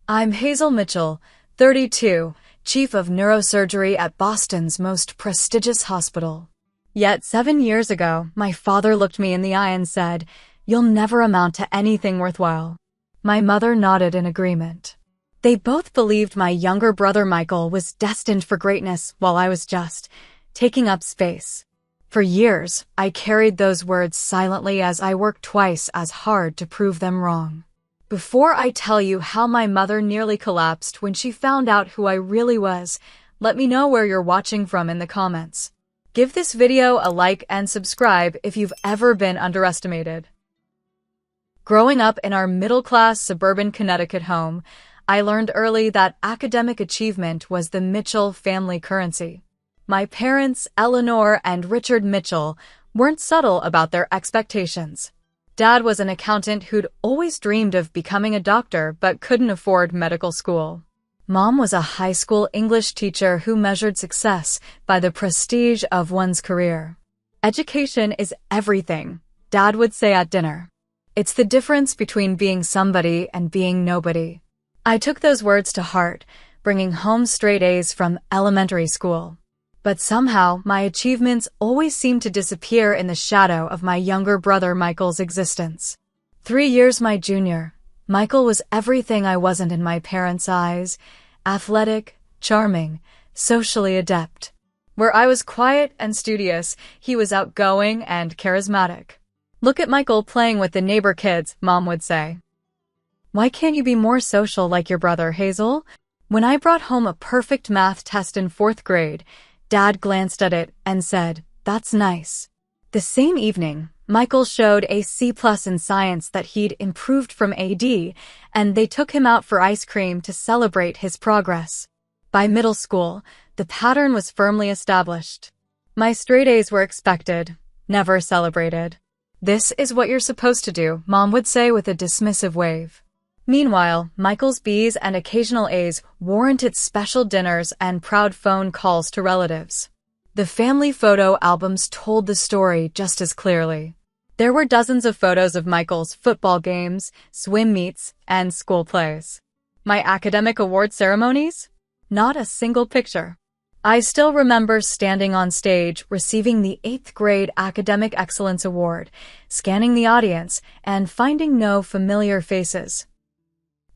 I'm Hazel Mitchell, 32, Chief of Neurosurgery at Boston's most prestigious hospital. Yet 7 years ago, my father looked me in the eye and said, "You'll never amount to anything worthwhile." My mother nodded in agreement. They both believed my younger brother Michael was destined for greatness while I was just taking up space. For years, I carried those words silently as I worked twice as hard to prove them wrong. Before I tell you how my mother nearly collapsed when she found out who I really was, let me know where you're watching from in the comments. Give this video a like and subscribe if you've ever been underestimated. Growing up in our middle-class suburban Connecticut home, I learned early that academic achievement was the Mitchell family currency. My parents, Eleanor and Richard Mitchell, weren't subtle about their expectations. Dad was an accountant who'd always dreamed of becoming a doctor but couldn't afford medical school. Mom was a high school English teacher who measured success by the prestige of one's career. "Education is everything," Dad would say at dinner. "It's the difference between being somebody and being nobody." I took those words to heart, bringing home straight A's from elementary school. But somehow, my achievements always seemed to disappear in the shadow of my younger brother Michael's existence. 3 years my junior, Michael was everything I wasn't in my parents' eyes: athletic, charming, socially adept. Where I was quiet and studious, he was outgoing and charismatic. "Look at Michael playing with the neighbor kids," Mom would say. "Why can't you be more social like your brother, Hazel?" When I brought home a perfect math test in 4th grade, Dad glanced at it and said, "That's nice." The same evening, Michael showed a C+ in science that he'd improved from AD, and they took him out for ice cream to celebrate his progress. By middle school, the pattern was firmly established. My straight A's were expected, never celebrated. "This is what you're supposed to do," Mom would say with a dismissive wave. Meanwhile, Michael's B's and occasional A's warranted special dinners and proud phone calls to relatives. The family photo albums told the story just as clearly. There were dozens of photos of Michael's football games, swim meets, and school plays. My academic award ceremonies? Not a single picture. I still remember standing on stage receiving the 8th grade Academic Excellence Award, scanning the audience, and finding no familiar faces.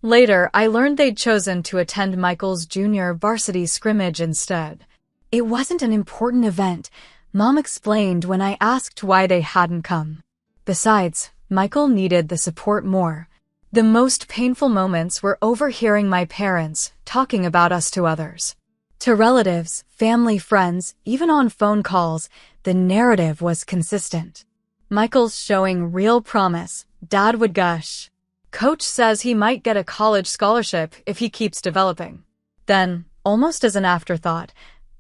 Later, I learned they'd chosen to attend Michael's junior varsity scrimmage instead. It wasn't an important event, Mom explained when I asked why they hadn't come. Besides, Michael needed the support more. The most painful moments were overhearing my parents talking about us to others. To relatives, family, friends, even on phone calls, the narrative was consistent. "Michael's showing real promise," Dad would gush. "Coach says he might get a college scholarship if he keeps developing." Then, almost as an afterthought,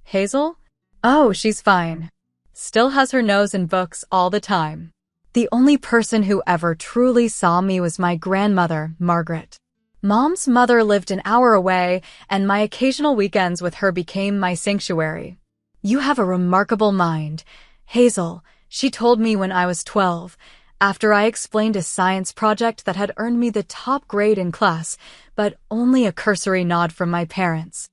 "Hazel? Oh, she's fine. Still has her nose in books all the time." The only person who ever truly saw me was my grandmother, Margaret. Mom's mother lived an hour away, and my occasional weekends with her became my sanctuary. "You have a remarkable mind, Hazel," she told me when I was 12, after I explained a science project that had earned me the top grade in class, but only a cursory nod from my parents.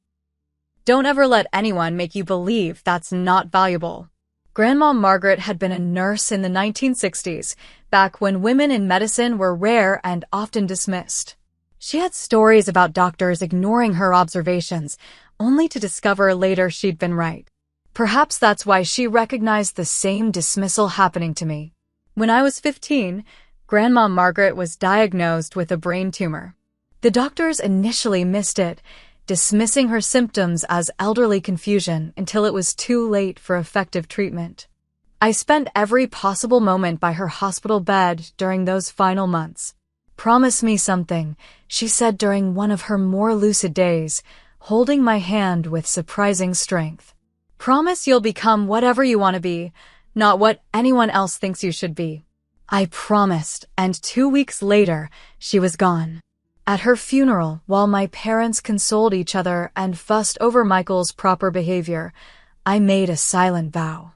"Don't ever let anyone make you believe that's not valuable." Grandma Margaret had been a nurse in the 1960s, back when women in medicine were rare and often dismissed. She had stories about doctors ignoring her observations, only to discover later she'd been right. Perhaps that's why she recognized the same dismissal happening to me. When I was 15, Grandma Margaret was diagnosed with a brain tumor. The doctors initially missed it, dismissing her symptoms as elderly confusion until it was too late for effective treatment. I spent every possible moment by her hospital bed during those final months. "Promise me something," she said during one of her more lucid days, holding my hand with surprising strength. "Promise you'll become whatever you want to be, not what anyone else thinks you should be." I promised, and 2 weeks later, she was gone. At her funeral, while my parents consoled each other and fussed over Michael's proper behavior, I made a silent vow.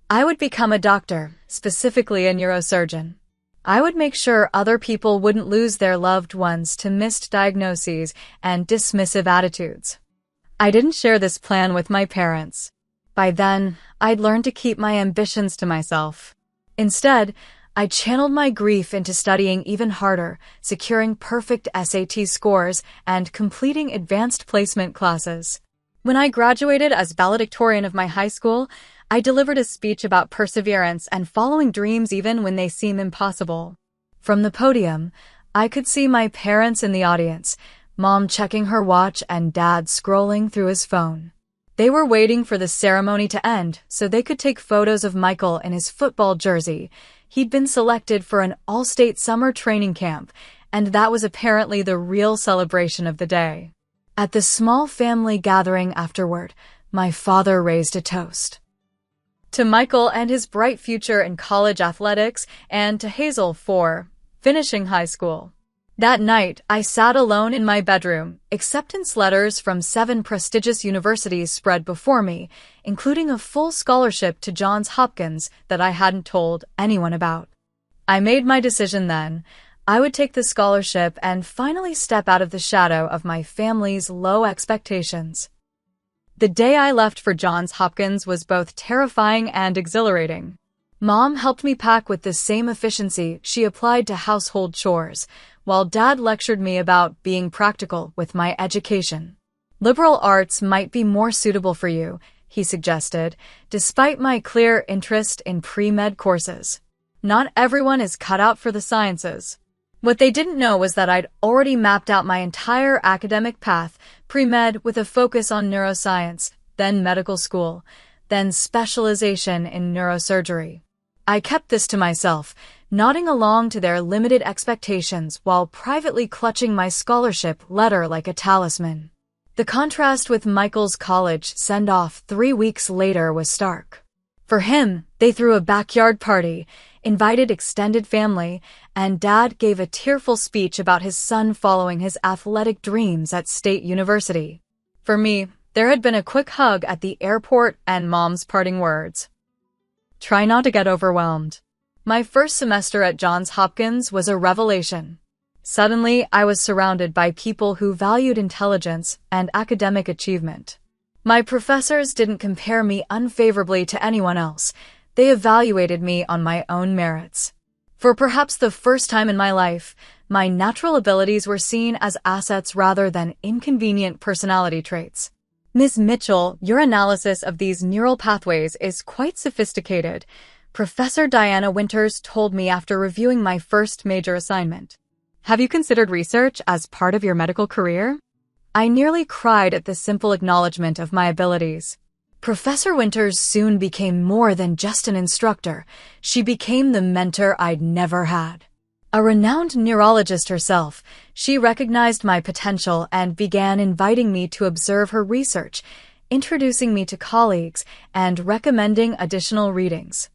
I would become a doctor, specifically a neurosurgeon. I would make sure other people wouldn't lose their loved ones to missed diagnoses and dismissive attitudes. I didn't share this plan with my parents. By then, I'd learned to keep my ambitions to myself. Instead, I channeled my grief into studying even harder, securing perfect SAT scores, and completing advanced placement classes. When I graduated as valedictorian of my high school, I delivered a speech about perseverance and following dreams even when they seem impossible. From the podium, I could see my parents in the audience, Mom checking her watch and Dad scrolling through his phone. They were waiting for the ceremony to end so they could take photos of Michael in his football jersey. He'd been selected for an all-state summer training camp, and that was apparently the real celebration of the day. At the small family gathering afterward, my father raised a toast to Michael and his bright future in college athletics, and to Hazel for finishing high school. That night, I sat alone in my bedroom, acceptance letters from 7 prestigious universities spread before me, including a full scholarship to Johns Hopkins that I hadn't told anyone about. I made my decision then. I would take the scholarship and finally step out of the shadow of my family's low expectations. The day I left for Johns Hopkins was both terrifying and exhilarating. Mom helped me pack with the same efficiency she applied to household chores, while Dad lectured me about being practical with my education. Liberal arts might be more suitable for you, he suggested, despite my clear interest in pre-med courses. Not everyone is cut out for the sciences. What they didn't know was that I'd already mapped out my entire academic path, pre-med with a focus on neuroscience, then medical school, then specialization in neurosurgery. I kept this to myself, nodding along to their limited expectations while privately clutching my scholarship letter like a talisman. The contrast with Michael's college send-off 3 weeks later was stark. For him, they threw a backyard party, invited extended family, and Dad gave a tearful speech about his son following his athletic dreams at State University. For me, there had been a quick hug at the airport and Mom's parting words. Try not to get overwhelmed. My first semester at Johns Hopkins was a revelation. Suddenly, I was surrounded by people who valued intelligence and academic achievement. My professors didn't compare me unfavorably to anyone else. They evaluated me on my own merits. For perhaps the first time in my life, my natural abilities were seen as assets rather than inconvenient personality traits. Ms. Mitchell, your analysis of these neural pathways is quite sophisticated, Professor Diana Winters told me after reviewing my first major assignment. Have you considered research as part of your medical career? I nearly cried at the simple acknowledgement of my abilities. Professor Winters soon became more than just an instructor. She became the mentor I'd never had. A renowned neurologist herself, she recognized my potential and began inviting me to observe her research, introducing me to colleagues, and recommending additional readings.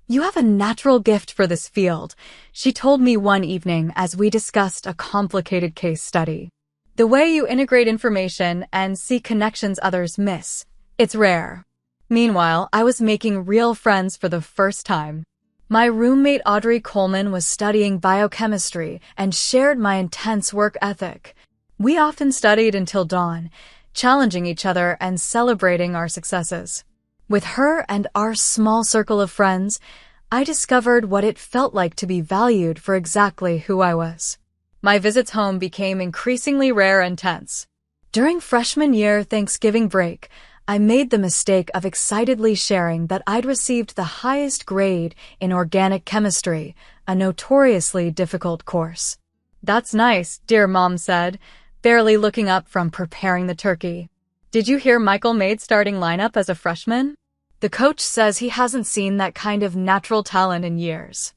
You have a natural gift for this field, she told me one evening as we discussed a complicated case study. The way you integrate information and see connections others miss, it's rare. Meanwhile, I was making real friends for the first time. My roommate Audrey Coleman was studying biochemistry and shared my intense work ethic. We often studied until dawn, challenging each other and celebrating our successes. With her and our small circle of friends, I discovered what it felt like to be valued for exactly who I was. My visits home became increasingly rare and tense. During freshman year Thanksgiving break, I made the mistake of excitedly sharing that I'd received the highest grade in organic chemistry, a notoriously difficult course. That's nice, dear Mom said, barely looking up from preparing the turkey. Did you hear Michael made starting lineup as a freshman? The coach says he hasn't seen that kind of natural talent in years.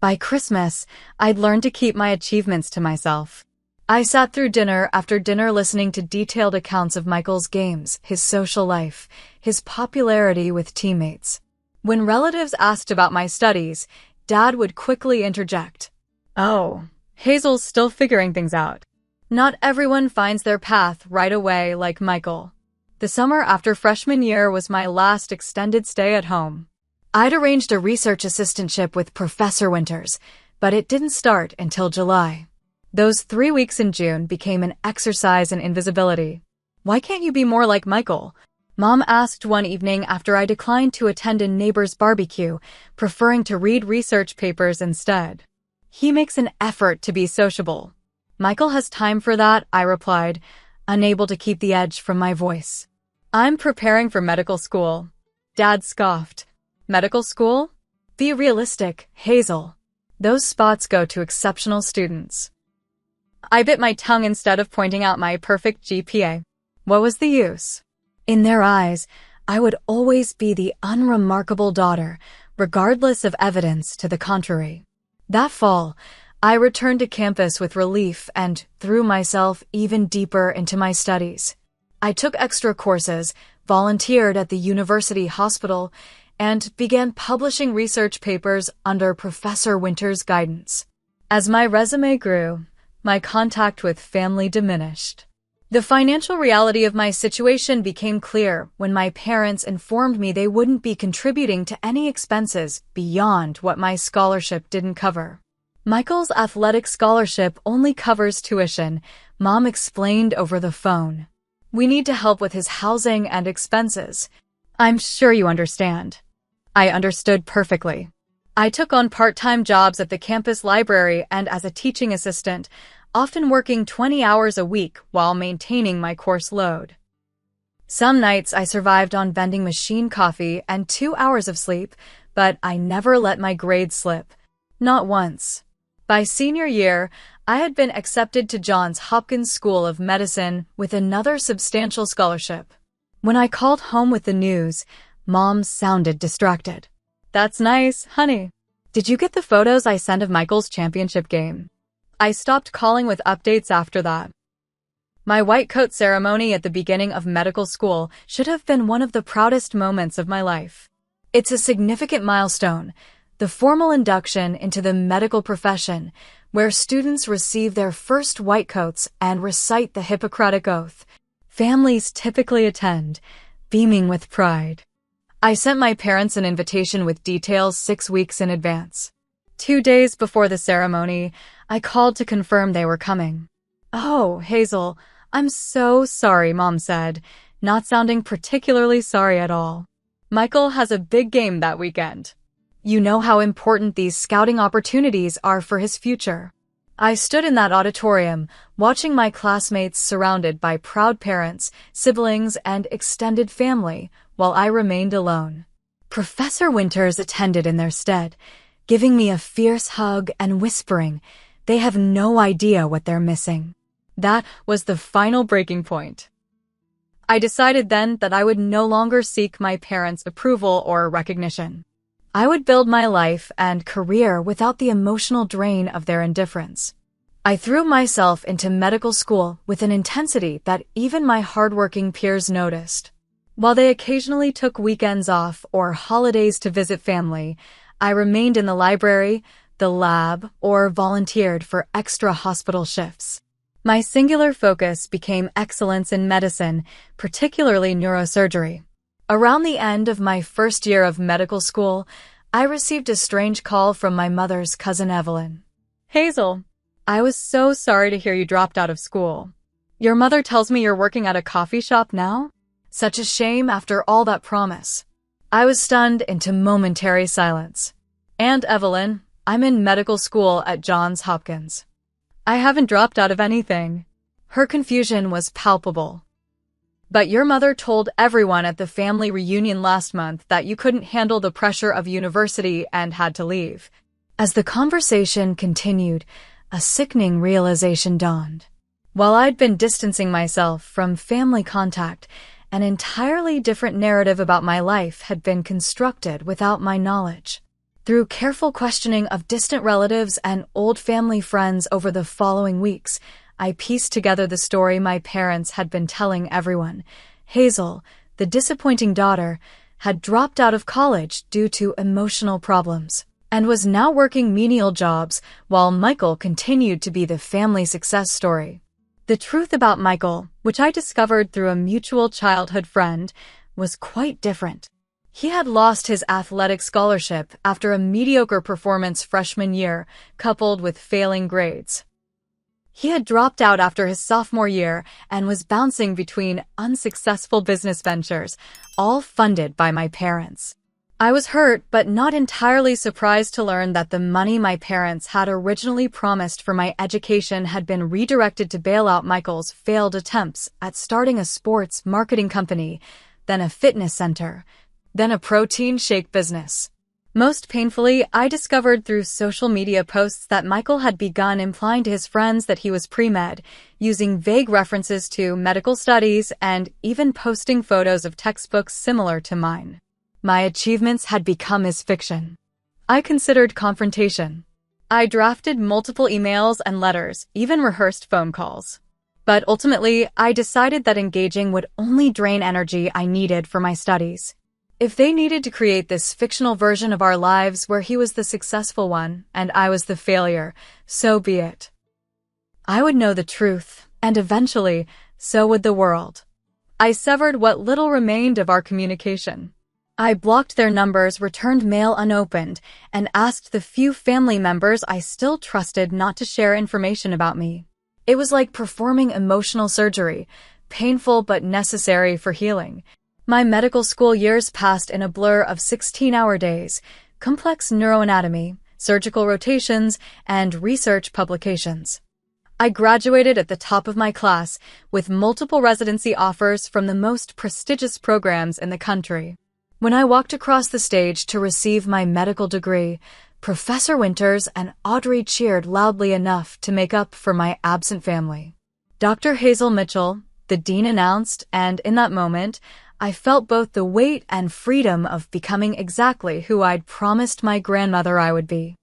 By Christmas, I'd learned to keep my achievements to myself. I sat through dinner after dinner listening to detailed accounts of Michael's games, his social life, his popularity with teammates. When relatives asked about my studies, Dad would quickly interject. Oh, Hazel's still figuring things out. Not everyone finds their path right away like Michael. The summer after freshman year was my last extended stay at home. I'd arranged a research assistantship with Professor Winters, but it didn't start until July. Those 3 weeks in June became an exercise in invisibility. "Why can't you be more like Michael?" Mom asked one evening after I declined to attend a neighbor's barbecue, preferring to read research papers instead. "He makes an effort to be sociable." "Michael has time for that," I replied, unable to keep the edge from my voice. "I'm preparing for medical school." Dad scoffed. "Medical school? Be realistic, Hazel. Those spots go to exceptional students." I bit my tongue instead of pointing out my perfect GPA. What was the use? In their eyes, I would always be the unremarkable daughter, regardless of evidence to the contrary. That fall, I returned to campus with relief and threw myself even deeper into my studies. I took extra courses, volunteered at the university hospital, and began publishing research papers under Professor Winters' guidance. As my resume grew, my contact with family diminished. The financial reality of my situation became clear when my parents informed me they wouldn't be contributing to any expenses beyond what my scholarship didn't cover. "Michael's athletic scholarship only covers tuition," Mom explained over the phone. "We need to help with his housing and expenses. I'm sure you understand." I understood perfectly. I took on part-time jobs at the campus library and as a teaching assistant, often working 20 hours a week while maintaining my course load. Some nights I survived on vending machine coffee and 2 hours of sleep, but I never let my grades slip. Not once. By senior year, I had been accepted to Johns Hopkins School of Medicine with another substantial scholarship. When I called home with the news, Mom sounded distracted. "That's nice, honey. Did you get the photos I sent of Michael's championship game?" I stopped calling with updates after that. My white coat ceremony at the beginning of medical school should have been one of the proudest moments of my life. It's a significant milestone, the formal induction into the medical profession, where students receive their first white coats and recite the Hippocratic Oath. Families typically attend, beaming with pride. I sent my parents an invitation with details 6 weeks in advance. 2 days before the ceremony, I called to confirm they were coming. "Oh, Hazel, I'm so sorry," Mom said, not sounding particularly sorry at all. "Michael has a big game that weekend. You know how important these scouting opportunities are for his future." I stood in that auditorium, watching my classmates surrounded by proud parents, siblings, and extended family, while I remained alone. Professor Winters attended in their stead, giving me a fierce hug and whispering, "They have no idea what they're missing." That was the final breaking point. I decided then that I would no longer seek my parents' approval or recognition. I would build my life and career without the emotional drain of their indifference. I threw myself into medical school with an intensity that even my hardworking peers noticed. While they occasionally took weekends off or holidays to visit family, I remained in the library, the lab, or volunteered for extra hospital shifts. My singular focus became excellence in medicine, particularly neurosurgery. Around the end of my first year of medical school, I received a strange call from my mother's cousin Evelyn. "Hazel, I was so sorry to hear you dropped out of school. Your mother tells me you're working at a coffee shop now? Such a shame after all that promise." I was stunned into momentary silence. "Aunt Evelyn, I'm in medical school at Johns Hopkins. I haven't dropped out of anything." Her confusion was palpable. "But your mother told everyone at the family reunion last month that you couldn't handle the pressure of university and had to leave." As the conversation continued, a sickening realization dawned. While I'd been distancing myself from family contact, an entirely different narrative about my life had been constructed without my knowledge. Through careful questioning of distant relatives and old family friends over the following weeks, I pieced together the story my parents had been telling everyone. Hazel, the disappointing daughter, had dropped out of college due to emotional problems and was now working menial jobs while Michael continued to be the family success story. The truth about Michael, which I discovered through a mutual childhood friend, was quite different. He had lost his athletic scholarship after a mediocre performance freshman year, coupled with failing grades. He had dropped out after his sophomore year and was bouncing between unsuccessful business ventures, all funded by my parents. I was hurt, but not entirely surprised to learn that the money my parents had originally promised for my education had been redirected to bail out Michael's failed attempts at starting a sports marketing company, then a fitness center, then a protein shake business. Most painfully, I discovered through social media posts that Michael had begun implying to his friends that he was pre-med, using vague references to medical studies and even posting photos of textbooks similar to mine. My achievements had become his fiction. I considered confrontation. I drafted multiple emails and letters, even rehearsed phone calls. But ultimately, I decided that engaging would only drain energy I needed for my studies. If they needed to create this fictional version of our lives where he was the successful one and I was the failure, so be it. I would know the truth, and eventually, so would the world. I severed what little remained of our communication. I blocked their numbers, returned mail unopened, and asked the few family members I still trusted not to share information about me. It was like performing emotional surgery, painful but necessary for healing. My medical school years passed in a blur of 16-hour days, complex neuroanatomy, surgical rotations, and research publications. I graduated at the top of my class with multiple residency offers from the most prestigious programs in the country. When I walked across the stage to receive my medical degree, Professor Winters and Audrey cheered loudly enough to make up for my absent family. Dr. Hazel Mitchell, the dean, announced, and in that moment, I felt both the weight and freedom of becoming exactly who I'd promised my grandmother I would be.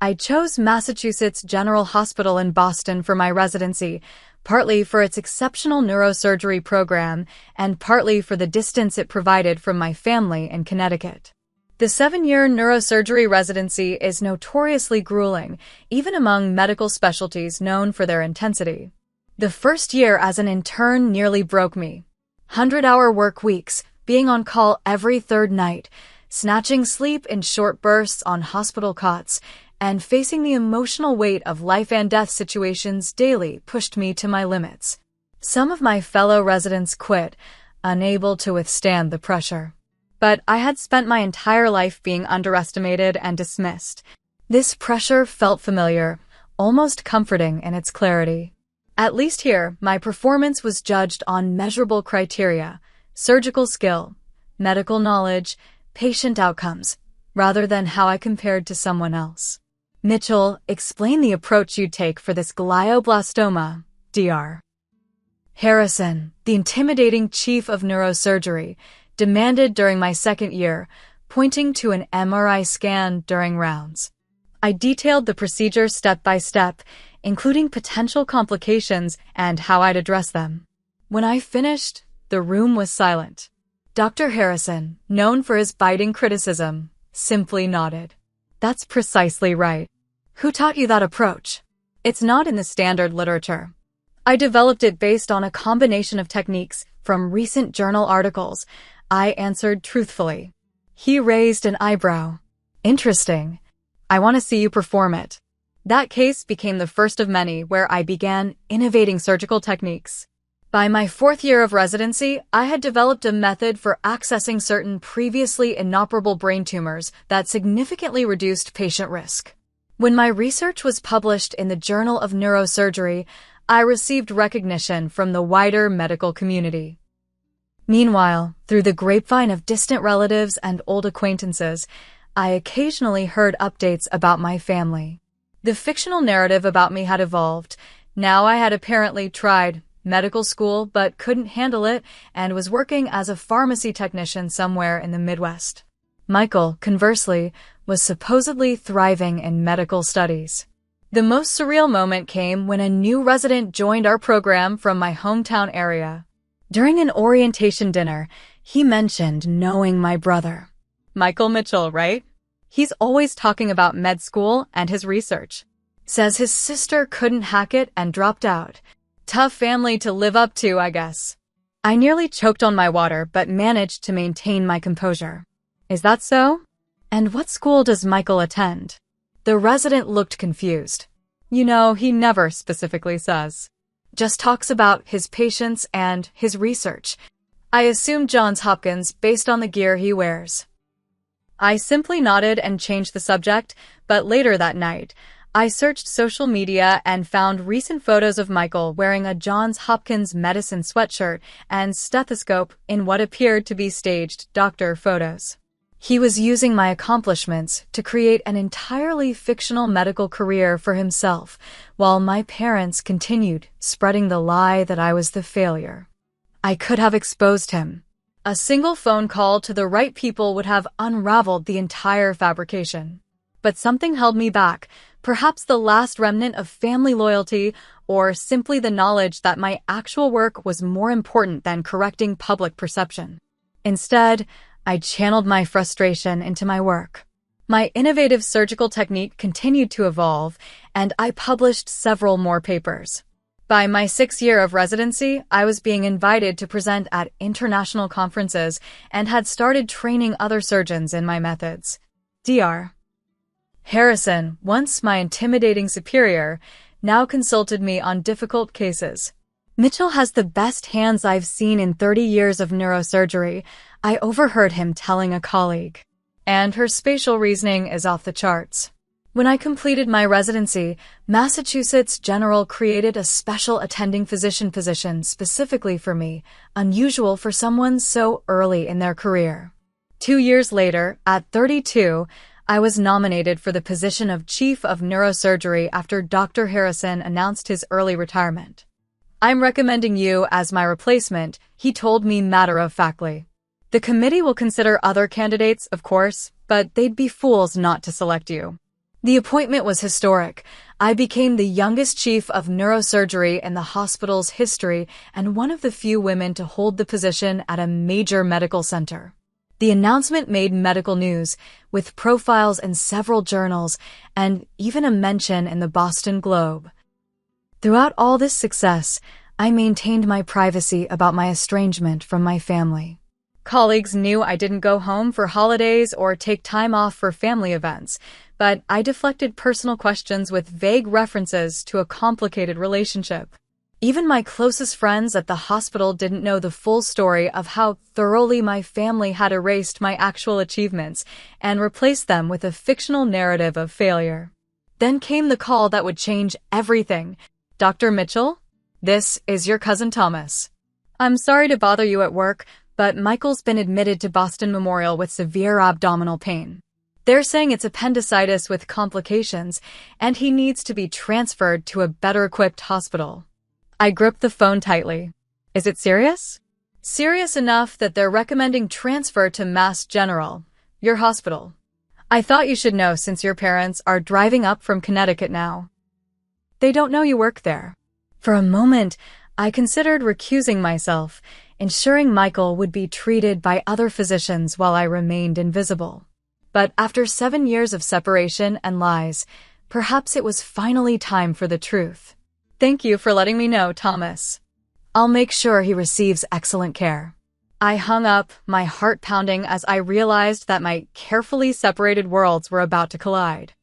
I chose Massachusetts General Hospital in Boston for my residency, partly for its exceptional neurosurgery program and partly for the distance it provided from my family in Connecticut. The 7-year neurosurgery residency is notoriously grueling, even among medical specialties known for their intensity. The first year as an intern nearly broke me. 100-hour work weeks, being on call every third night, snatching sleep in short bursts on hospital cots, and facing the emotional weight of life and death situations daily pushed me to my limits. Some of my fellow residents quit, unable to withstand the pressure. But I had spent my entire life being underestimated and dismissed. This pressure felt familiar, almost comforting in its clarity. At least here, my performance was judged on measurable criteria: surgical skill, medical knowledge, patient outcomes, rather than how I compared to someone else. Mitchell, explain the approach you'd take for this glioblastoma, Dr. Harrison, the intimidating chief of neurosurgery, demanded during my second year, pointing to an MRI scan during rounds. I detailed the procedure step by step, including potential complications and how I'd address them. When I finished, the room was silent. Dr. Harrison, known for his biting criticism, simply nodded. That's precisely right. Who taught you that approach? It's not in the standard literature. I developed it based on a combination of techniques from recent journal articles, I answered truthfully. He raised an eyebrow. Interesting. I want to see you perform it. That case became the first of many where I began innovating surgical techniques. By my fourth year of residency, I had developed a method for accessing certain previously inoperable brain tumors that significantly reduced patient risk. When my research was published in the Journal of Neurosurgery, I received recognition from the wider medical community. Meanwhile, through the grapevine of distant relatives and old acquaintances, I occasionally heard updates about my family. The fictional narrative about me had evolved. Now I had apparently tried medical school but couldn't handle it and was working as a pharmacy technician somewhere in the Midwest. Michael, conversely, was supposedly thriving in medical studies. The most surreal moment came when a new resident joined our program from my hometown area. During an orientation dinner, he mentioned knowing my brother. Michael Mitchell, right? He's always talking about med school and his research. Says his sister couldn't hack it and dropped out. Tough family to live up to, I guess. I nearly choked on my water but managed to maintain my composure. Is that so? And what school does Michael attend? The resident looked confused. You know, he never specifically says. Just talks about his patients and his research. I assume Johns Hopkins based on the gear he wears. I simply nodded and changed the subject, but later that night, I searched social media and found recent photos of Michael wearing a Johns Hopkins medicine sweatshirt and stethoscope in what appeared to be staged doctor photos. He was using my accomplishments to create an entirely fictional medical career for himself, while my parents continued spreading the lie that I was the failure. I could have exposed him. A single phone call to the right people would have unraveled the entire fabrication. But something held me back, perhaps the last remnant of family loyalty, or simply the knowledge that my actual work was more important than correcting public perception. Instead, I channeled my frustration into my work. My innovative surgical technique continued to evolve, and I published several more papers. By my 6th year of residency, I was being invited to present at international conferences and had started training other surgeons in my methods. Dr. Harrison, once my intimidating superior, now consulted me on difficult cases. Mitchell has the best hands I've seen in 30 years of neurosurgery, I overheard him telling a colleague. And her spatial reasoning is off the charts. When I completed my residency, Massachusetts General created a special attending physician position specifically for me, unusual for someone so early in their career. 2 years later, at 32, I was nominated for the position of Chief of Neurosurgery after Dr. Harrison announced his early retirement. I'm recommending you as my replacement, he told me matter-of-factly. The committee will consider other candidates, of course, but they'd be fools not to select you. The appointment was historic. I became the youngest chief of neurosurgery in the hospital's history and one of the few women to hold the position at a major medical center. The announcement made medical news, with profiles in several journals and even a mention in the Boston Globe. Throughout all this success, I maintained my privacy about my estrangement from my family. Colleagues knew I didn't go home for holidays or take time off for family events, but I deflected personal questions with vague references to a complicated relationship. Even my closest friends at the hospital didn't know the full story of how thoroughly my family had erased my actual achievements and replaced them with a fictional narrative of failure. Then came the call that would change everything. Dr. Mitchell, this is your cousin Thomas. I'm sorry to bother you at work, but Michael's been admitted to Boston Memorial with severe abdominal pain. They're saying it's appendicitis with complications, and he needs to be transferred to a better-equipped hospital. I gripped the phone tightly. Is it serious? Serious enough that they're recommending transfer to Mass General, your hospital. I thought you should know since your parents are driving up from Connecticut now. They don't know you work there. For a moment, I considered recusing myself, ensuring Michael would be treated by other physicians while I remained invisible. But after 7 years of separation and lies, perhaps it was finally time for the truth. Thank you for letting me know, Thomas. I'll make sure he receives excellent care. I hung up, my heart pounding as I realized that my carefully separated worlds were about to collide.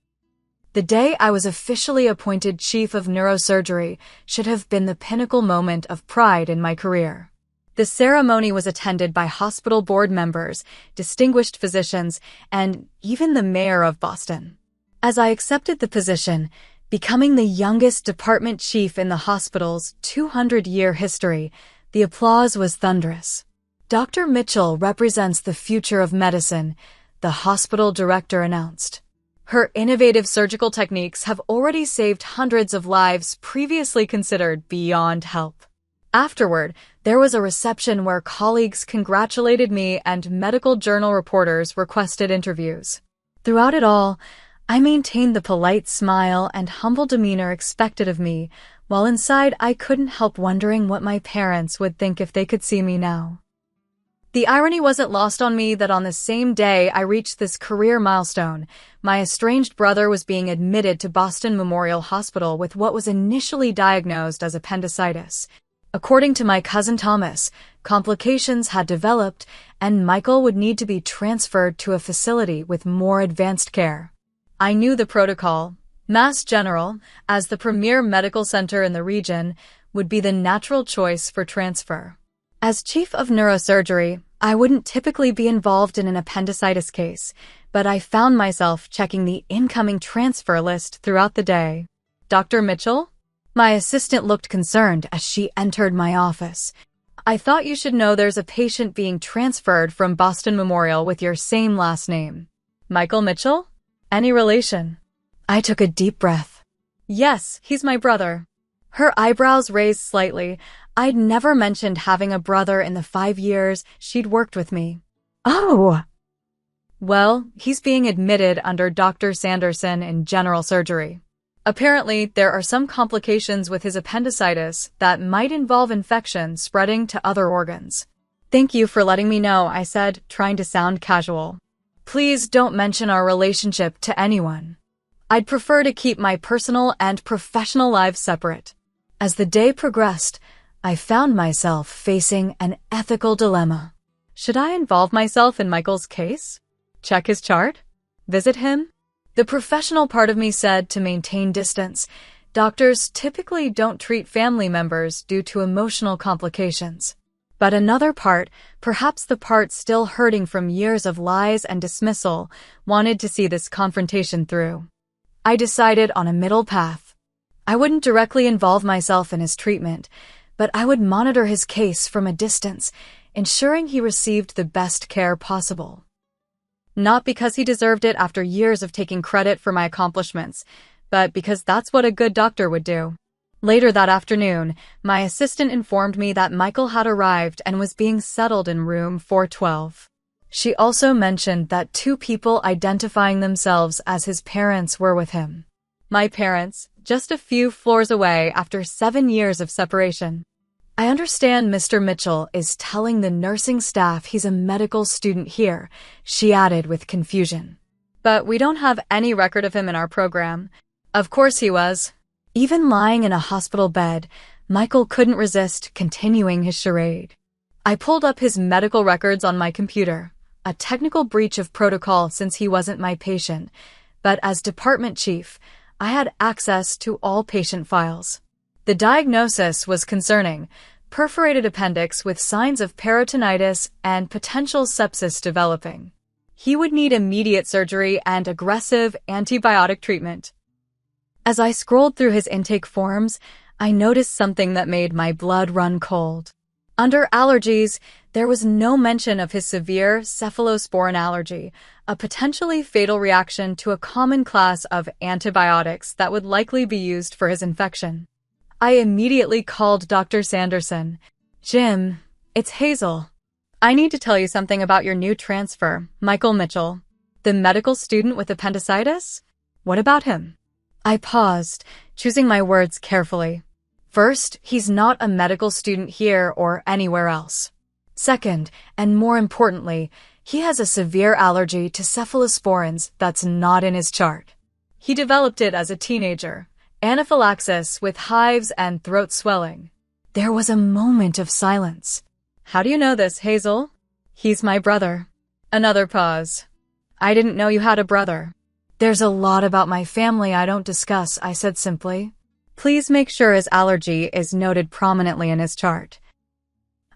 The day I was officially appointed Chief of Neurosurgery should have been the pinnacle moment of pride in my career. The ceremony was attended by hospital board members, distinguished physicians, and even the mayor of Boston. As I accepted the position, becoming the youngest department chief in the hospital's 200-year history, the applause was thunderous. Dr. Mitchell represents the future of medicine, the hospital director announced. Her innovative surgical techniques have already saved hundreds of lives previously considered beyond help. Afterward, there was a reception where colleagues congratulated me and medical journal reporters requested interviews. Throughout it all, I maintained the polite smile and humble demeanor expected of me, while inside I couldn't help wondering what my parents would think if they could see me now. The irony wasn't lost on me that on the same day I reached this career milestone, my estranged brother was being admitted to Boston Memorial Hospital with what was initially diagnosed as appendicitis. According to my cousin Thomas, complications had developed and Michael would need to be transferred to a facility with more advanced care. I knew the protocol. Mass General, as the premier medical center in the region, would be the natural choice for transfer. As chief of neurosurgery, I wouldn't typically be involved in an appendicitis case, but I found myself checking the incoming transfer list throughout the day. Dr. Mitchell? My assistant looked concerned as she entered my office. I thought you should know there's a patient being transferred from Boston Memorial with your same last name. Michael Mitchell? Any relation? I took a deep breath. Yes, he's my brother. Her eyebrows raised slightly. I'd never mentioned having a brother in the 5 years she'd worked with me. Oh! Well, he's being admitted under Dr. Sanderson in general surgery. Apparently, there are some complications with his appendicitis that might involve infection spreading to other organs. Thank you for letting me know, I said, trying to sound casual. Please don't mention our relationship to anyone. I'd prefer to keep my personal and professional lives separate. As the day progressed, I found myself facing an ethical dilemma. Should I involve myself in Michael's case? Check his chart? Visit him? The professional part of me said to maintain distance. Doctors typically don't treat family members due to emotional complications. But another part, perhaps the part still hurting from years of lies and dismissal, wanted to see this confrontation through. I decided on a middle path. I wouldn't directly involve myself in his treatment, but I would monitor his case from a distance, ensuring he received the best care possible. Not because he deserved it after years of taking credit for my accomplishments, but because that's what a good doctor would do. Later that afternoon, my assistant informed me that Michael had arrived and was being settled in room 412. She also mentioned that 2 people identifying themselves as his parents were with him. My parents, just a few floors away after 7 years of separation. I understand Mr. Mitchell is telling the nursing staff he's a medical student here, she added with confusion. But we don't have any record of him in our program. Of course he was. Even lying in a hospital bed, Michael couldn't resist continuing his charade. I pulled up his medical records on my computer, a technical breach of protocol since he wasn't my patient, but as department chief, I had access to all patient files. The diagnosis was concerning: perforated appendix with signs of peritonitis and potential sepsis developing. He would need immediate surgery and aggressive antibiotic treatment. As I scrolled through his intake forms, I noticed something that made my blood run cold. Under allergies, there was no mention of his severe cephalosporin allergy, a potentially fatal reaction to a common class of antibiotics that would likely be used for his infection. I immediately called Dr. Sanderson. Jim, it's Hazel. I need to tell you something about your new transfer, Michael Mitchell. The medical student with appendicitis? What about him? I paused, choosing my words carefully. First, he's not a medical student here or anywhere else. Second, and more importantly, he has a severe allergy to cephalosporins that's not in his chart. He developed it as a teenager. Anaphylaxis with hives and throat swelling. There was a moment of silence. How do you know this, Hazel? He's my brother. Another pause. I didn't know you had a brother. There's a lot about my family I don't discuss, I said simply. Please make sure his allergy is noted prominently in his chart.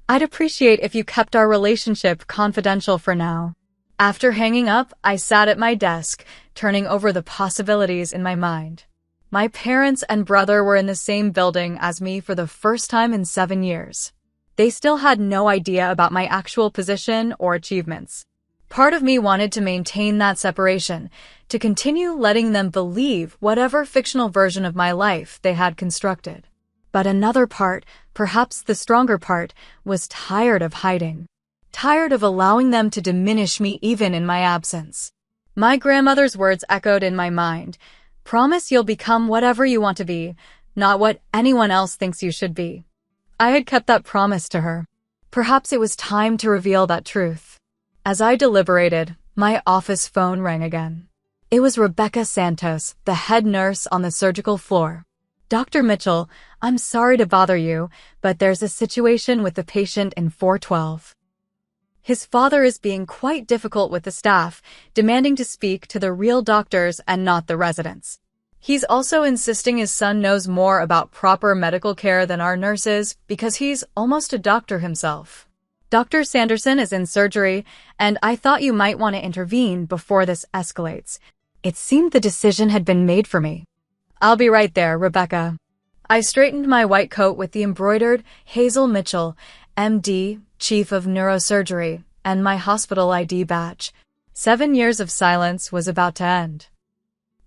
I'd appreciate if you kept our relationship confidential for now. After hanging up, I sat at my desk, turning over the possibilities in my mind. My parents and brother were in the same building as me for the first time in 7 years. They still had no idea about my actual position or achievements. Part of me wanted to maintain that separation, to continue letting them believe whatever fictional version of my life they had constructed. But another part, perhaps the stronger part, was tired of hiding. Tired of allowing them to diminish me even in my absence. My grandmother's words echoed in my mind. Promise you'll become whatever you want to be, not what anyone else thinks you should be. I had kept that promise to her. Perhaps it was time to reveal that truth. As I deliberated, my office phone rang again. It was Rebecca Santos, the head nurse on the surgical floor. Dr. Mitchell, I'm sorry to bother you, but there's a situation with the patient in 412. His father is being quite difficult with the staff, demanding to speak to the real doctors and not the residents. He's also insisting his son knows more about proper medical care than our nurses because he's almost a doctor himself. Dr. Sanderson is in surgery, and I thought you might want to intervene before this escalates. It seemed the decision had been made for me. I'll be right there, Rebecca. I straightened my white coat with the embroidered Hazel Mitchell, MD, Chief of Neurosurgery, and my hospital ID badge. 7 years of silence was about to end.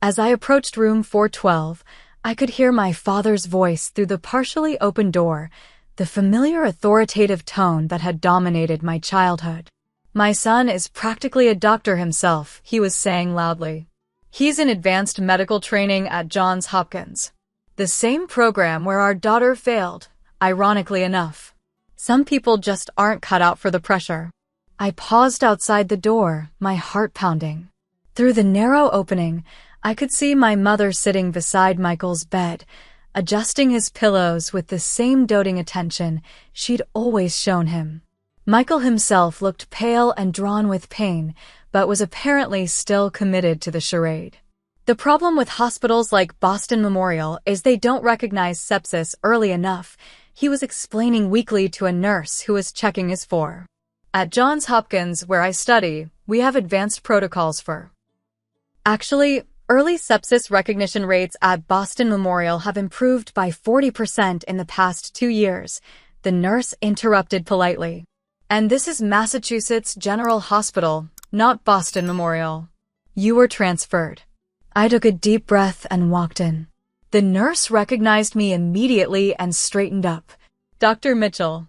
As I approached room 412, I could hear my father's voice through the partially open door, the familiar authoritative tone that had dominated my childhood. My son is practically a doctor himself, he was saying loudly. He's in advanced medical training at Johns Hopkins. The same program where our daughter failed, ironically enough. Some people just aren't cut out for the pressure. I paused outside the door, my heart pounding. Through the narrow opening, I could see my mother sitting beside Michael's bed, adjusting his pillows with the same doting attention she'd always shown him. Michael himself looked pale and drawn with pain, but was apparently still committed to the charade. The problem with hospitals like Boston Memorial is they don't recognize sepsis early enough, he was explaining weakly to a nurse who was checking his IV. At Johns Hopkins, where I study, we have advanced protocols for. Actually, early sepsis recognition rates at Boston Memorial have improved by 40% in the past 2 years, the nurse interrupted politely. And this is Massachusetts General Hospital, not Boston Memorial. You were transferred. I took a deep breath and walked in. The nurse recognized me immediately and straightened up. Dr. Mitchell.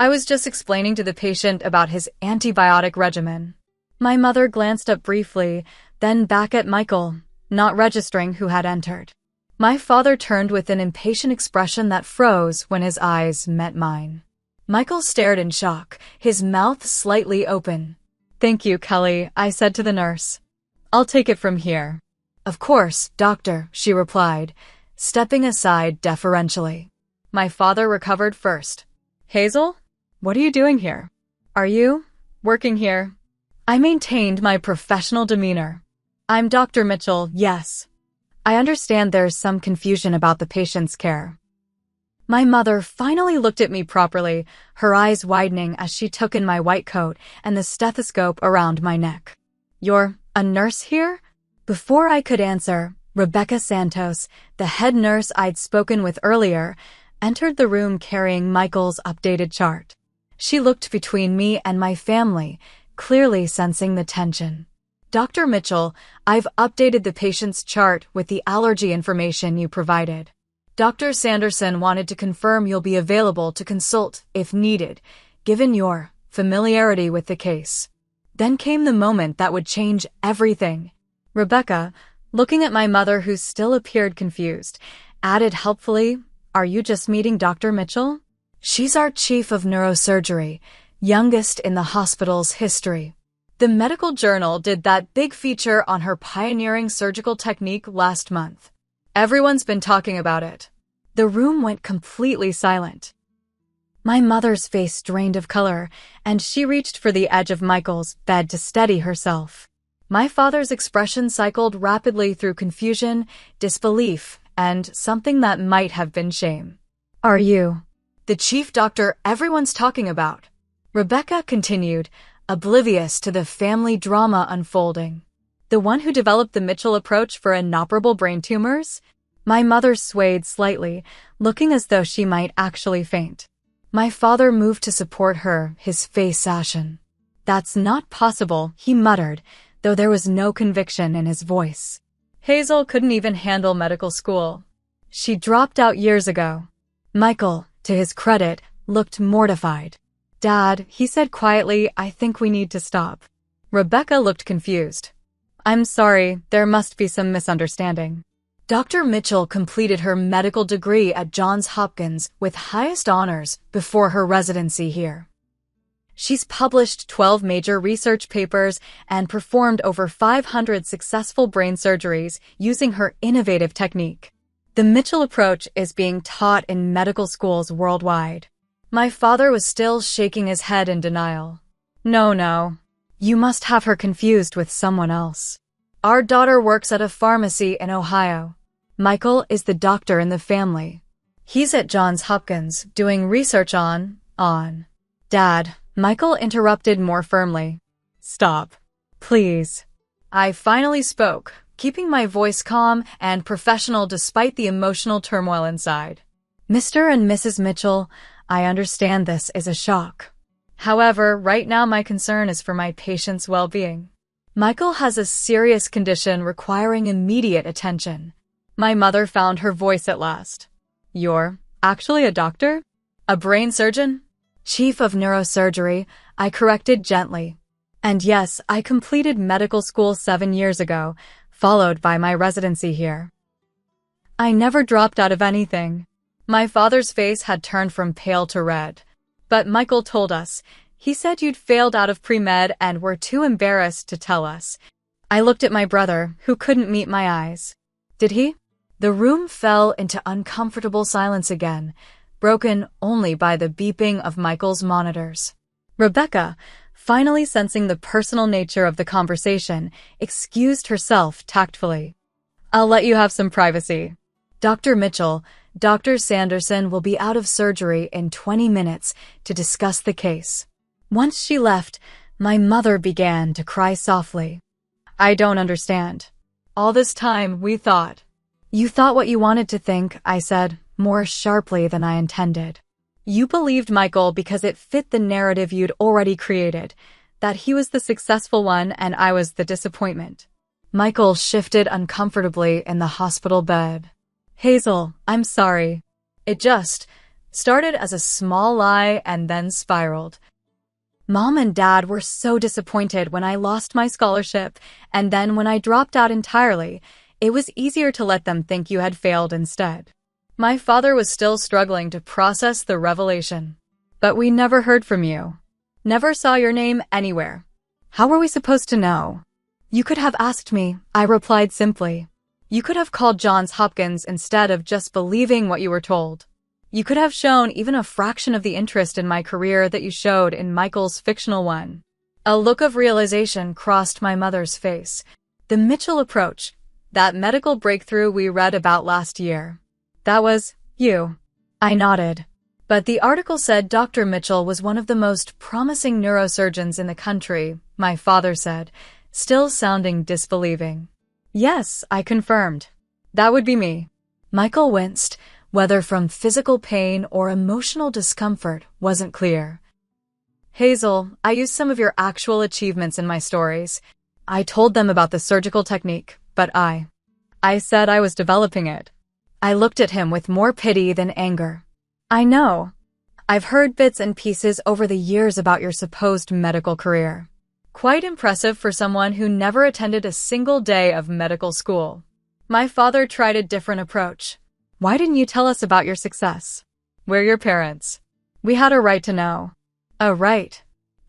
I was just explaining to the patient about his antibiotic regimen. My mother glanced up briefly, then back at Michael, not registering who had entered. My father turned with an impatient expression that froze when his eyes met mine. Michael stared in shock, his mouth slightly open. Thank you, Kelly, I said to the nurse. I'll take it from here. Of course, doctor, she replied, stepping aside deferentially. My father recovered first. Hazel? What are you doing here? Are you working here? I maintained my professional demeanor. I'm Dr. Mitchell, yes. I understand there's some confusion about the patient's care. My mother finally looked at me properly, her eyes widening as she took in my white coat and the stethoscope around my neck. You're a nurse here? Before I could answer, Rebecca Santos, the head nurse I'd spoken with earlier, entered the room carrying Michael's updated chart. She looked between me and my family, clearly sensing the tension. Dr. Mitchell, I've updated the patient's chart with the allergy information you provided. Dr. Sanderson wanted to confirm you'll be available to consult if needed, given your familiarity with the case. Then came the moment that would change everything. Rebecca, looking at my mother who still appeared confused, added helpfully, Are you just meeting Dr. Mitchell? She's our chief of neurosurgery, youngest in the hospital's history. The medical journal did that big feature on her pioneering surgical technique last month. Everyone's been talking about it. The room went completely silent. My mother's face drained of color, and she reached for the edge of Michael's bed to steady herself. My father's expression cycled rapidly through confusion, disbelief, and something that might have been shame. Are you the chief doctor everyone's talking about? Rebecca continued, oblivious to the family drama unfolding. The one who developed the Mitchell approach for inoperable brain tumors? My mother swayed slightly, looking as though she might actually faint. My father moved to support her, his face ashen. That's not possible, he muttered, though there was no conviction in his voice. Hazel couldn't even handle medical school. She dropped out years ago. Michael, to his credit, looked mortified. Dad, he said quietly, I think we need to stop. Rebecca looked confused. I'm sorry, there must be some misunderstanding. Dr. Mitchell completed her medical degree at Johns Hopkins with highest honors before her residency here. She's published 12 major research papers and performed over 500 successful brain surgeries using her innovative technique. The Mitchell approach is being taught in medical schools worldwide. My father was still shaking his head in denial. No. You must have her confused with someone else. Our daughter works at a pharmacy in Ohio. Michael is the doctor in the family. He's at Johns Hopkins doing research on. Dad, Michael interrupted more firmly. Stop. Please. I finally spoke, keeping my voice calm and professional despite the emotional turmoil inside. Mr. and Mrs. Mitchell, I understand this is a shock. However, right now my concern is for my patient's well-being. Michael has a serious condition requiring immediate attention. My mother found her voice at last. You're actually a doctor? A brain surgeon? Chief of neurosurgery, I corrected gently. And yes, I completed medical school 7 years ago, followed by my residency here. I never dropped out of anything. My father's face had turned from pale to red. But Michael told us. He said you'd failed out of pre-med and were too embarrassed to tell us. I looked at my brother, who couldn't meet my eyes. Did he? The room fell into uncomfortable silence again, broken only by the beeping of Michael's monitors. Rebecca, finally sensing the personal nature of the conversation, excused herself tactfully. I'll let you have some privacy. Dr. Mitchell, Dr. Sanderson will be out of surgery in 20 minutes to discuss the case. Once she left, my mother began to cry softly. I don't understand. All this time, we thought. You thought what you wanted to think, I said, more sharply than I intended. You believed Michael because it fit the narrative you'd already created, that he was the successful one and I was the disappointment. Michael shifted uncomfortably in the hospital bed. Hazel, I'm sorry. It just started as a small lie and then spiraled. Mom and Dad were so disappointed when I lost my scholarship, and then when I dropped out entirely, it was easier to let them think you had failed instead. My father was still struggling to process the revelation. But we never heard from you. Never saw your name anywhere. How were we supposed to know? You could have asked me, I replied simply. You could have called Johns Hopkins instead of just believing what you were told. You could have shown even a fraction of the interest in my career that you showed in Michael's fictional one. A look of realization crossed my mother's face. The Mitchell approach, that medical breakthrough we read about last year. That was you. I nodded. But the article said Dr. Mitchell was one of the most promising neurosurgeons in the country, my father said, still sounding disbelieving. Yes, I confirmed. That would be me. Michael winced. Whether from physical pain or emotional discomfort wasn't clear. Hazel, I used some of your actual achievements in my stories. I told them about the surgical technique, but I said I was developing it. I looked at him with more pity than anger. I know. I've heard bits and pieces over the years about your supposed medical career. Quite impressive for someone who never attended a single day of medical school. My father tried a different approach. Why didn't you tell us about your success? We're your parents. We had a right to know. A right?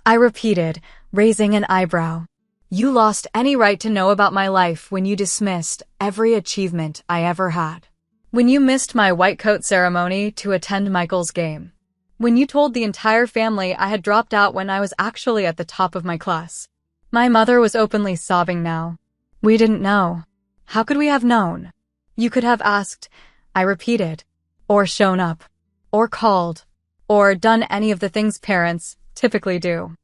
I repeated, raising an eyebrow. You lost any right to know about my life when you dismissed every achievement I ever had. When you missed my white coat ceremony to attend Michael's game. When you told the entire family I had dropped out when I was actually at the top of my class. My mother was openly sobbing now. We didn't know. How could we have known? You could have asked, I repeated, or shown up, or called, or done any of the things parents typically do.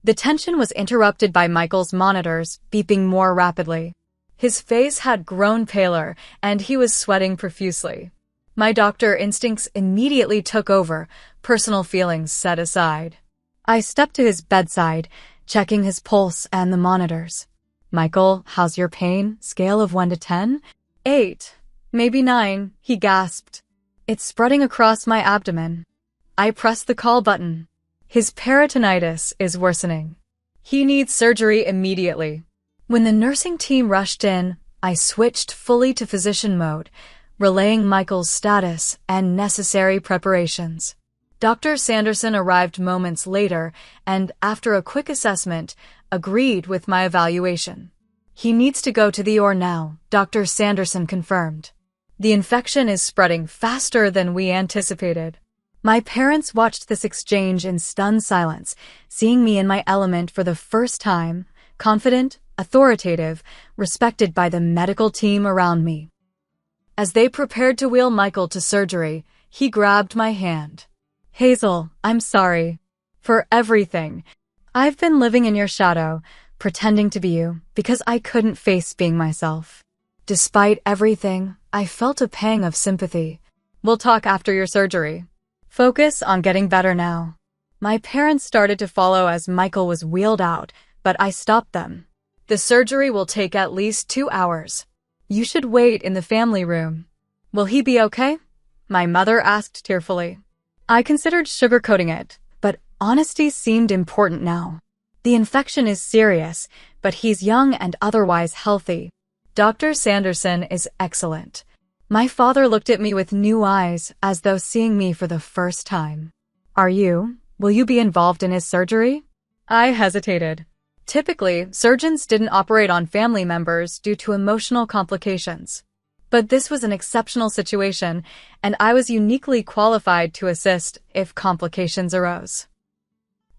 The tension was interrupted by Michael's monitors beeping more rapidly. His face had grown paler, and he was sweating profusely. My doctor instincts immediately took over, personal feelings set aside. I stepped to his bedside, checking his pulse and the monitors. Michael, how's your pain? Scale of 1 to 10? 8. Maybe 9, he gasped. It's spreading across my abdomen. I pressed the call button. His peritonitis is worsening. He needs surgery immediately. When the nursing team rushed in, I switched fully to physician mode, relaying Michael's status and necessary preparations. Dr. Sanderson arrived moments later and, after a quick assessment, agreed with my evaluation. He needs to go to the OR now, Dr. Sanderson confirmed. The infection is spreading faster than we anticipated. My parents watched this exchange in stunned silence, seeing me in my element for the first time, confident, authoritative, respected by the medical team around me. As they prepared to wheel Michael to surgery, he grabbed my hand. Hazel, I'm sorry. For everything. I've been living in your shadow, pretending to be you, because I couldn't face being myself. Despite everything, I felt a pang of sympathy. We'll talk after your surgery. Focus on getting better now. My parents started to follow as Michael was wheeled out, but I stopped them. The surgery will take at least 2 hours. You should wait in the family room. Will he be okay? My mother asked tearfully. I considered sugarcoating it, but honesty seemed important now. The infection is serious, but he's young and otherwise healthy. Dr. Sanderson is excellent. My father looked at me with new eyes, as though seeing me for the first time. Will you be involved in his surgery? I hesitated. Typically, surgeons didn't operate on family members due to emotional complications. But this was an exceptional situation, and I was uniquely qualified to assist if complications arose.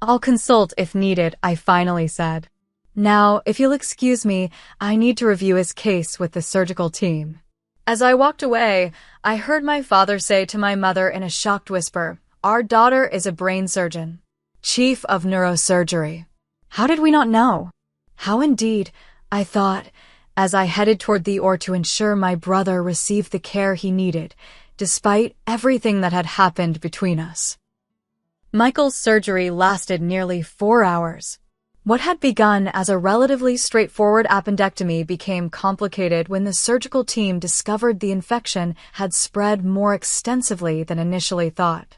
I'll consult if needed, I finally said. Now, if you'll excuse me, I need to review his case with the surgical team. As I walked away, I heard my father say to my mother in a shocked whisper, Our daughter is a brain surgeon, chief of neurosurgery. How did we not know? How indeed, I thought, as I headed toward the OR to ensure my brother received the care he needed, despite everything that had happened between us. Michael's surgery lasted nearly 4 hours. What had begun as a relatively straightforward appendectomy became complicated when the surgical team discovered the infection had spread more extensively than initially thought.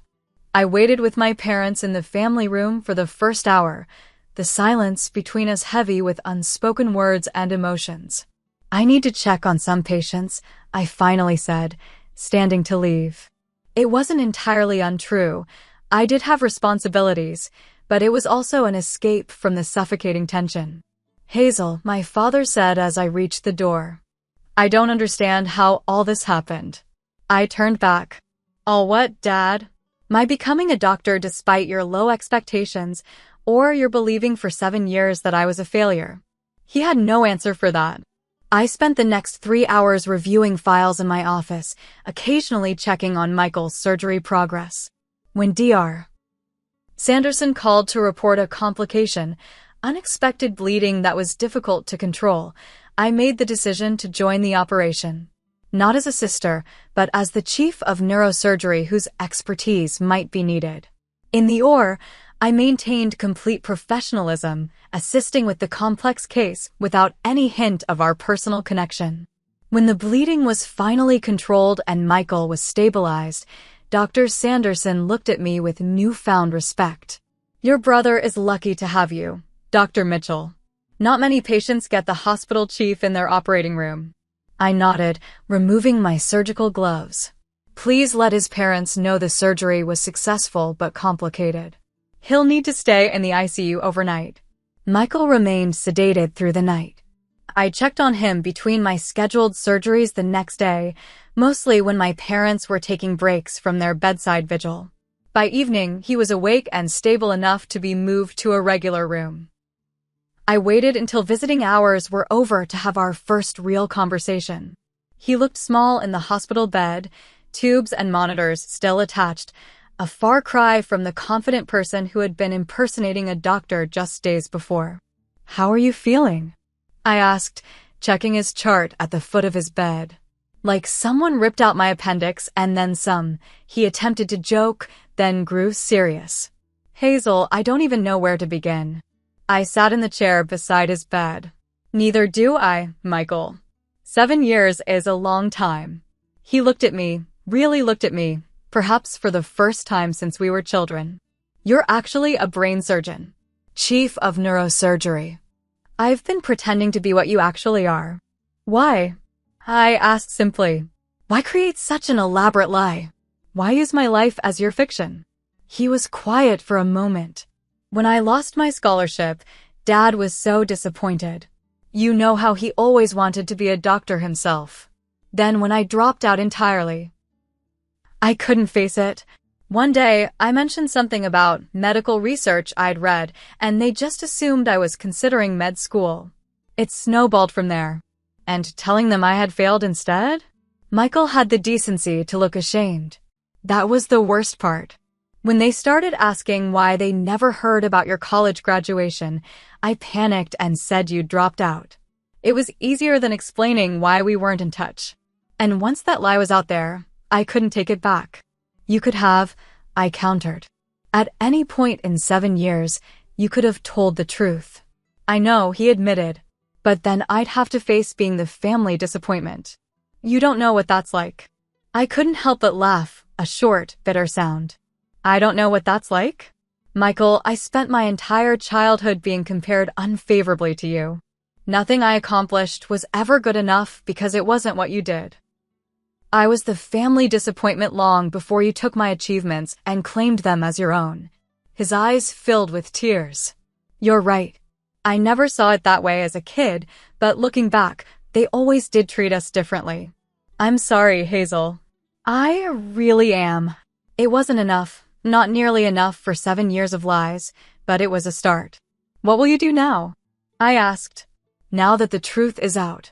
I waited with my parents in the family room for the first hour, the silence between us heavy with unspoken words and emotions. I need to check on some patients, I finally said, standing to leave. It wasn't entirely untrue. I did have responsibilities, but it was also an escape from the suffocating tension. Hazel, my father said as I reached the door. I don't understand how all this happened. I turned back. All what, Dad? My becoming a doctor despite your low expectations, or your believing for 7 years that I was a failure? He had no answer for that. I spent the next 3 hours reviewing files in my office, occasionally checking on Michael's surgery progress. When Dr. Sanderson called to report a complication, unexpected bleeding that was difficult to control, I made the decision to join the operation. Not as a sister, but as the chief of neurosurgery whose expertise might be needed. In the OR, I maintained complete professionalism, assisting with the complex case without any hint of our personal connection. When the bleeding was finally controlled and Michael was stabilized, Dr. Sanderson looked at me with newfound respect. Your brother is lucky to have you, Dr. Mitchell. Not many patients get the hospital chief in their operating room. I nodded, removing my surgical gloves. Please let his parents know the surgery was successful but complicated. He'll need to stay in the ICU overnight. Michael remained sedated through the night. I checked on him between my scheduled surgeries the next day, mostly when my parents were taking breaks from their bedside vigil. By evening, he was awake and stable enough to be moved to a regular room. I waited until visiting hours were over to have our first real conversation. He looked small in the hospital bed, tubes and monitors still attached, a far cry from the confident person who had been impersonating a doctor just days before. How are you feeling? I asked, checking his chart at the foot of his bed. Like someone ripped out my appendix and then some, he attempted to joke, then grew serious. Hazel, I don't even know where to begin. I sat in the chair beside his bed. Neither do I, Michael. 7 years is a long time. He looked at me, really looked at me, perhaps for the first time since we were children. You're actually a brain surgeon, chief of neurosurgery. I've been pretending to be what you actually are. Why? I asked simply. Why create such an elaborate lie? Why use my life as your fiction? He was quiet for a moment. When I lost my scholarship, Dad was so disappointed. You know how he always wanted to be a doctor himself. Then when I dropped out entirely, I couldn't face it. One day, I mentioned something about medical research I'd read, and they just assumed I was considering med school. It snowballed from there. And telling them I had failed instead? Michael had the decency to look ashamed. That was the worst part. When they started asking why they never heard about your college graduation, I panicked and said you'd dropped out. It was easier than explaining why we weren't in touch. And once that lie was out there, I couldn't take it back. You could have, I countered. At any point in 7 years, you could have told the truth. I know, he admitted. But then I'd have to face being the family disappointment. You don't know what that's like. I couldn't help but laugh, a short, bitter sound. I don't know what that's like? Michael, I spent my entire childhood being compared unfavorably to you. Nothing I accomplished was ever good enough because it wasn't what you did. I was the family disappointment long before you took my achievements and claimed them as your own. His eyes filled with tears. You're right. I never saw it that way as a kid, but looking back, they always did treat us differently. I'm sorry, Hazel. I really am. It wasn't enough, not nearly enough for 7 years of lies, but it was a start. What will you do now? I asked. Now that the truth is out.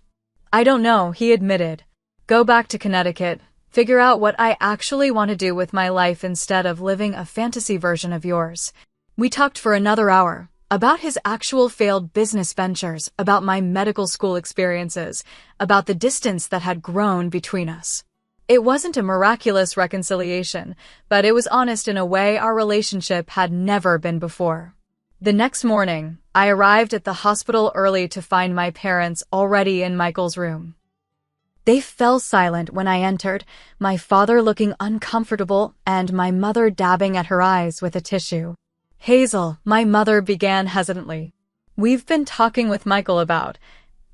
I don't know, he admitted. Go back to Connecticut, figure out what I actually want to do with my life instead of living a fantasy version of yours. We talked for another hour, about his actual failed business ventures, about my medical school experiences, about the distance that had grown between us. It wasn't a miraculous reconciliation, but it was honest in a way our relationship had never been before. The next morning, I arrived at the hospital early to find my parents already in Michael's room. They fell silent when I entered, my father looking uncomfortable and my mother dabbing at her eyes with a tissue. Hazel, my mother began hesitantly. We've been talking with Michael about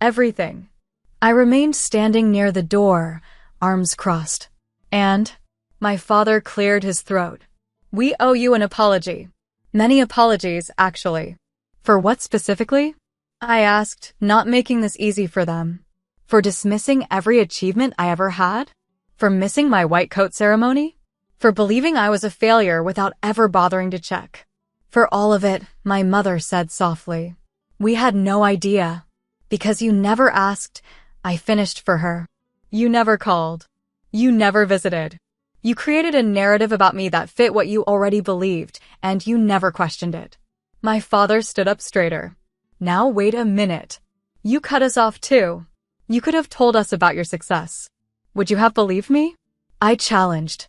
everything. I remained standing near the door, arms crossed. And my father cleared his throat. We owe you an apology. Many apologies, actually. For what specifically? I asked, not making this easy for them. For dismissing every achievement I ever had? For missing my white coat ceremony? For believing I was a failure without ever bothering to check? For all of it, my mother said softly. We had no idea. Because you never asked, I finished for her. You never called. You never visited. You created a narrative about me that fit what you already believed, and you never questioned it. My father stood up straighter. Now wait a minute. You cut us off too. You could have told us about your success. Would you have believed me? I challenged.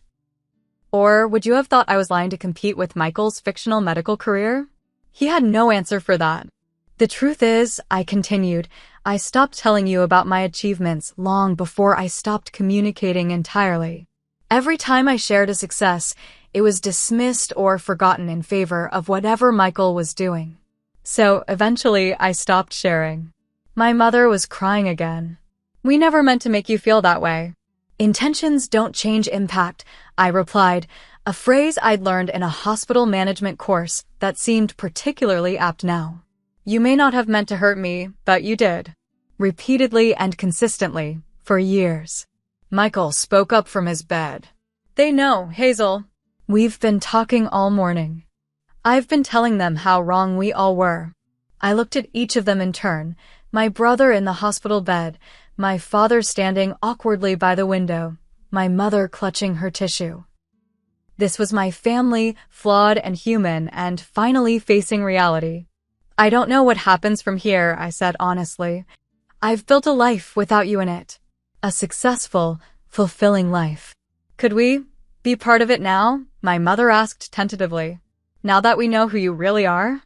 Or would you have thought I was lying to compete with Michael's fictional medical career? He had no answer for that. The truth is, I continued, I stopped telling you about my achievements long before I stopped communicating entirely. Every time I shared a success, it was dismissed or forgotten in favor of whatever Michael was doing. So eventually, I stopped sharing. My mother was crying again. We never meant to make you feel that way. Intentions don't change impact, I replied, a phrase I'd learned in a hospital management course that seemed particularly apt now. You may not have meant to hurt me, but you did. Repeatedly and consistently, for years. Michael spoke up from his bed. They know, Hazel. We've been talking all morning. I've been telling them how wrong we all were. I looked at each of them in turn, my brother in the hospital bed, my father standing awkwardly by the window, my mother clutching her tissue. This was my family, flawed and human, and finally facing reality. I don't know what happens from here, I said honestly. I've built a life without you in it. A successful, fulfilling life. Could we be part of it now? My mother asked tentatively. Now that we know who you really are?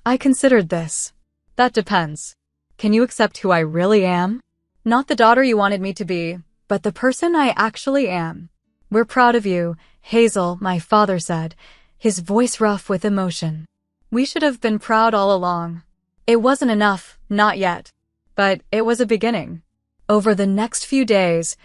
I considered this. That depends. Can you accept who I really am? Not the daughter you wanted me to be, but the person I actually am. We're proud of you, Hazel, my father said, his voice rough with emotion. We should have been proud all along. It wasn't enough, not yet. But it was a beginning. Over the next few days,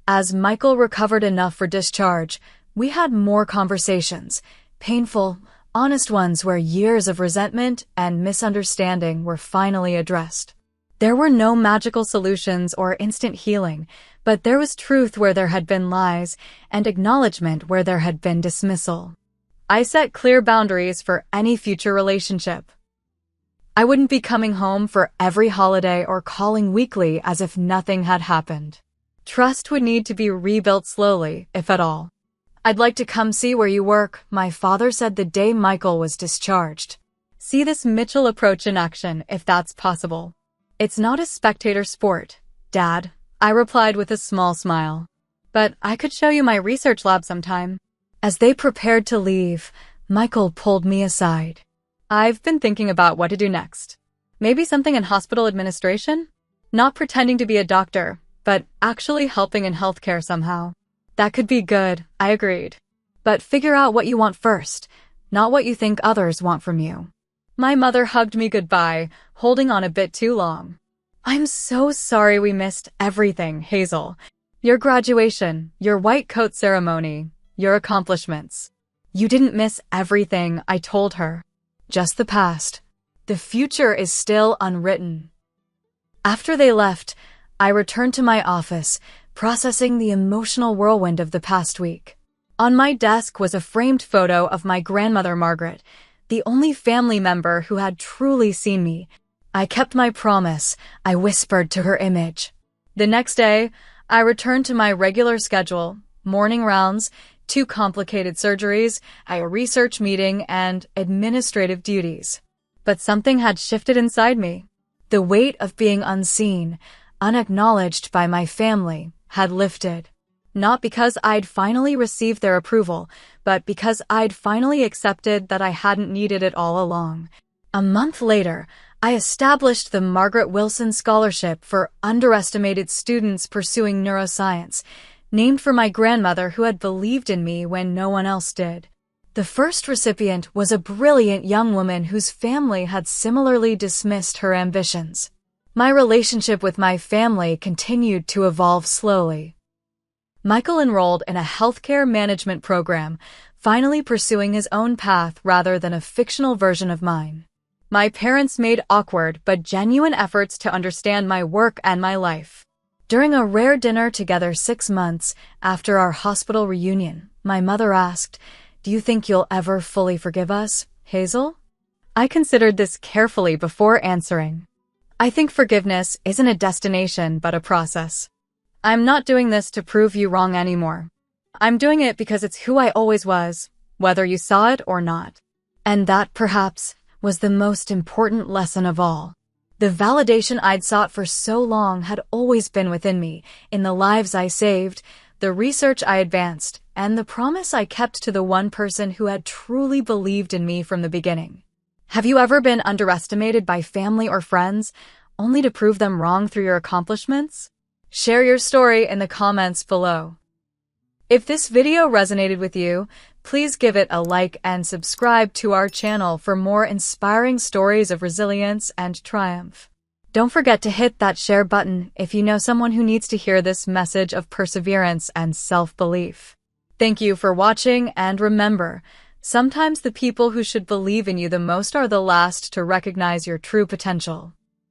as Michael recovered enough for discharge, we had more conversations, painful, honest ones where years of resentment and misunderstanding were finally addressed. There were no magical solutions or instant healing, But there was truth where there had been lies, and acknowledgement where there had been dismissal. I set clear boundaries for any future relationship. I wouldn't be coming home for every holiday or calling weekly as if nothing had happened. Trust would need to be rebuilt slowly, if at all. I'd like to come see where you work, my father said the day Michael was discharged. See this Mitchell approach in action, if that's possible. It's not a spectator sport, Dad, I replied with a small smile. But I could show you my research lab sometime. As they prepared to leave, Michael pulled me aside. I've been thinking about what to do next. Maybe something in hospital administration? Not pretending to be a doctor, but actually helping in healthcare somehow. That could be good, I agreed. But figure out what you want first, not what you think others want from you. My mother hugged me goodbye, holding on a bit too long. I'm so sorry we missed everything, Hazel. Your graduation, your white coat ceremony, your accomplishments. You didn't miss everything, I told her. Just the past. The future is still unwritten. After they left, I returned to my office, processing the emotional whirlwind of the past week. On my desk was a framed photo of my grandmother Margaret, the only family member who had truly seen me. I kept my promise, I whispered to her image. The next day, I returned to my regular schedule, morning rounds, 2 complicated surgeries, a research meeting, and administrative duties. But something had shifted inside me. The weight of being unseen, unacknowledged by my family, had lifted. Not because I'd finally received their approval, but because I'd finally accepted that I hadn't needed it all along. A month later, I established the Margaret Wilson Scholarship for underestimated students pursuing neuroscience, named for my grandmother who had believed in me when no one else did. The first recipient was a brilliant young woman whose family had similarly dismissed her ambitions. My relationship with my family continued to evolve slowly. Michael enrolled in a healthcare management program, finally pursuing his own path rather than a fictional version of mine. My parents made awkward but genuine efforts to understand my work and my life. During a rare dinner together 6 months after our hospital reunion, my mother asked, "Do you think you'll ever fully forgive us, Hazel?" I considered this carefully before answering. I think forgiveness isn't a destination but a process. I'm not doing this to prove you wrong anymore. I'm doing it because it's who I always was, whether you saw it or not. And that, perhaps, was the most important lesson of all. The validation I'd sought for so long had always been within me, in the lives I saved, the research I advanced, and the promise I kept to the one person who had truly believed in me from the beginning. Have you ever been underestimated by family or friends, only to prove them wrong through your accomplishments? Share your story in the comments below. If this video resonated with you, please give it a like and subscribe to our channel for more inspiring stories of resilience and triumph. Don't forget to hit that share button if you know someone who needs to hear this message of perseverance and self-belief. Thank you for watching, and remember, sometimes the people who should believe in you the most are the last to recognize your true potential.